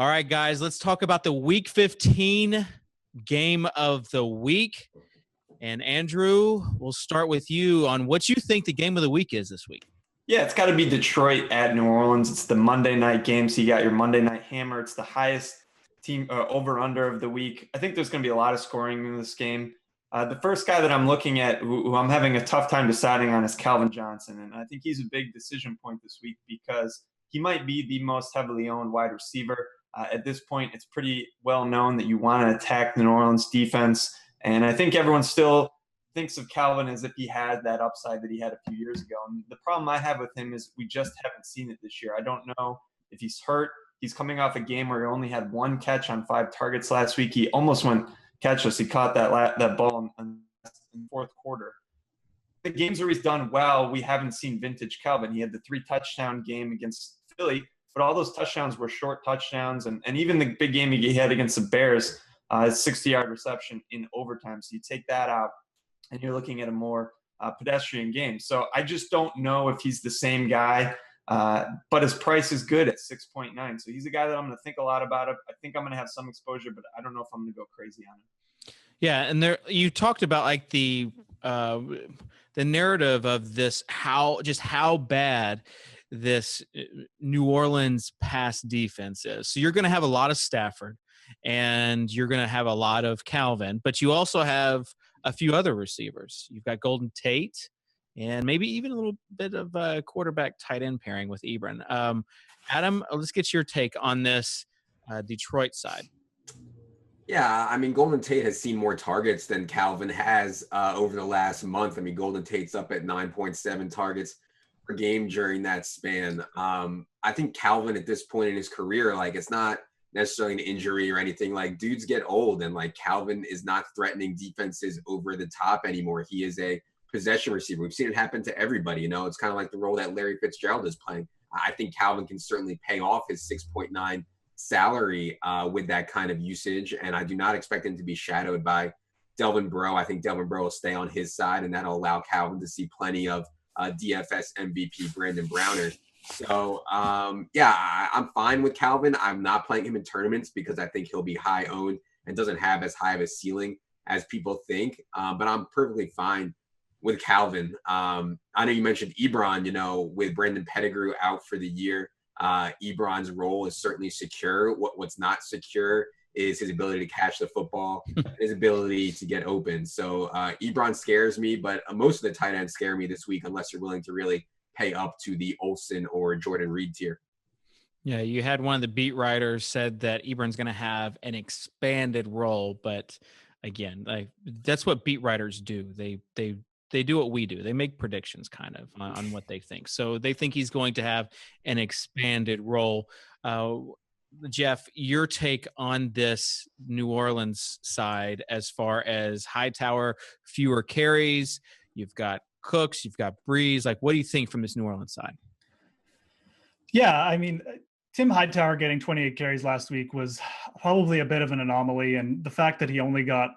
All right, guys, let's talk about the Week 15 game of the week. And Andrew, we'll start with you on what you think the game of the week is this week. Yeah, it's got to be Detroit at New Orleans. It's the Monday night game, so you got your Monday night hammer. It's the highest team over-under of the week. I think there's going to be a lot of scoring in this game. The first guy that I'm looking at, who I'm having a tough time deciding on, is Calvin Johnson, and I think he's a big decision point this week because he might be the most heavily owned wide receiver. At this point, it's pretty well known that you want to attack the New Orleans defense, and I think everyone still thinks of Calvin as if he had that upside that he had a few years ago. And the problem I have with him is we just haven't seen it this year. I don't know if he's hurt. He's coming off a game where he only had one catch on 5 targets last week. He almost went catchless. He caught that ball in the fourth quarter. The games where he's done well, we haven't seen vintage Calvin. He had the 3-touchdown game against Philly, but all those touchdowns were short touchdowns. And even the big game he had against the Bears, his 60-yard reception in overtime. So you take that out, and you're looking at a more pedestrian game. So I just don't know if he's the same guy, but his price is good at 6.9. So he's a guy that I'm going to think a lot about. I think I'm going to have some exposure, but I don't know if I'm going to go crazy on him. Yeah, and there you talked about like the narrative of this, how bad this New Orleans pass defense is. So you're going to have a lot of Stafford, and you're going to have a lot of Calvin, but you also have a few other receivers. You've got Golden Tate, and maybe even a little bit of a quarterback tight end pairing with Ebron. Adam, let's get your take on this Detroit side. Yeah, I mean, Golden Tate has seen more targets than Calvin has over the last month. I mean, Golden Tate's up at 9.7 targets per game during that span. I think Calvin at this point in his career, like, it's not necessarily an injury or anything. Like, dudes get old, and like Calvin is not threatening defenses over the top anymore. He is a possession receiver. We've seen it happen to everybody. It's kind of like the role that Larry Fitzgerald is playing. I think Calvin can certainly pay off his 6.9 salary with that kind of usage, and I do not expect him to be shadowed by Delvin Breaux. I think Delvin Breaux will stay on his side, and that'll allow Calvin to see plenty of DFS MVP Brandon Browner. So, I'm fine with Calvin. I'm not playing him in tournaments because I think he'll be high owned and doesn't have as high of a ceiling as people think. But I'm perfectly fine with Calvin. I know you mentioned Ebron, with Brandon Pettigrew out for the year. Ebron's role is certainly secure. What's not secure is his ability to catch the football, his ability to get open. So Ebron scares me, but most of the tight ends scare me this week unless you're willing to really pay up to the Olsen or Jordan Reed tier. Yeah, you had one of the beat writers said that Ebron's going to have an expanded role, but again, that's what beat writers do. They do what we do. They make predictions kind of on what they think. So they think he's going to have an expanded role. Geoff, your take on this New Orleans side as far as Hightower, fewer carries, you've got Cooks, you've got Breeze. Like, what do you think from this New Orleans side? Yeah, I mean, Tim Hightower getting 28 carries last week was probably a bit of an anomaly. And the fact that he only got,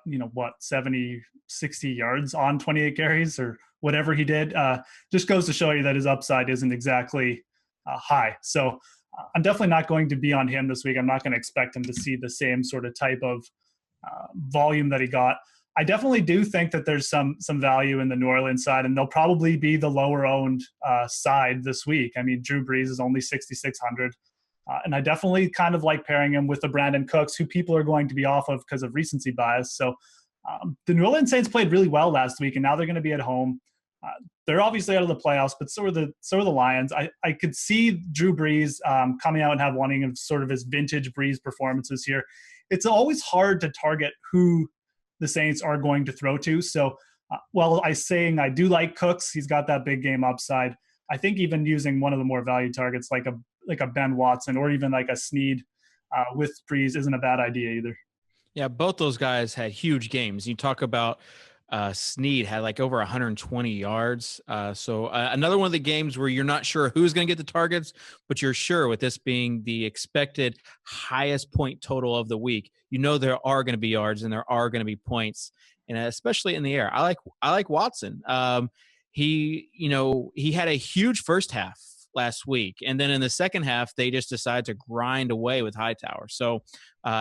70, 60 yards on 28 carries or whatever he did, just goes to show you that his upside isn't exactly high. So I'm definitely not going to be on him this week. I'm not going to expect him to see the same sort of type of volume that he got. I definitely do think that there's some value in the New Orleans side, and they'll probably be the lower owned side this week. I mean, Drew Brees is only 6,600. And I definitely kind of like pairing him with the Brandon Cooks, who people are going to be off of because of recency bias. So the New Orleans Saints played really well last week, and now they're going to be at home. They're obviously out of the playoffs, but so are the Lions. I could see Drew Brees coming out and have one of sort of his vintage Brees performances here. It's always hard to target who the Saints are going to throw to. So while I do like Cooks, he's got that big game upside. I think even using one of the more valued targets like a Ben Watson or even like a Snead with Brees isn't a bad idea either. Yeah, both those guys had huge games. You talk about Snead had like over 120 yards. So another one of the games where you're not sure who's going to get the targets, but you're sure with this being the expected highest point total of the week, there are going to be yards and there are going to be points, and especially in the air. I like Watson. He had a huge first half last week. And then in the second half, they just decide to grind away with Hightower. So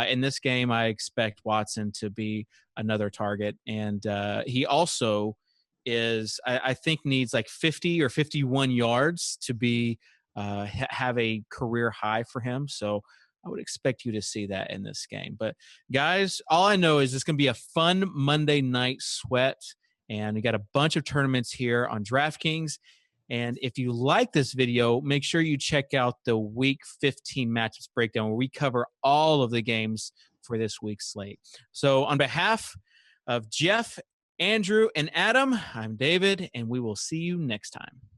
in this game, I expect Watson to be another target. And he also is, I think, needs like 50 or 51 yards to be have a career high for him. So I would expect you to see that in this game. But guys, all I know is it's going to be a fun Monday night sweat. And we got a bunch of tournaments here on DraftKings. And if you like this video, make sure you check out the Week 15 matchups breakdown where we cover all of the games for this week's slate. So on behalf of Geoff, Andrew, and Adam, I'm David, and we will see you next time.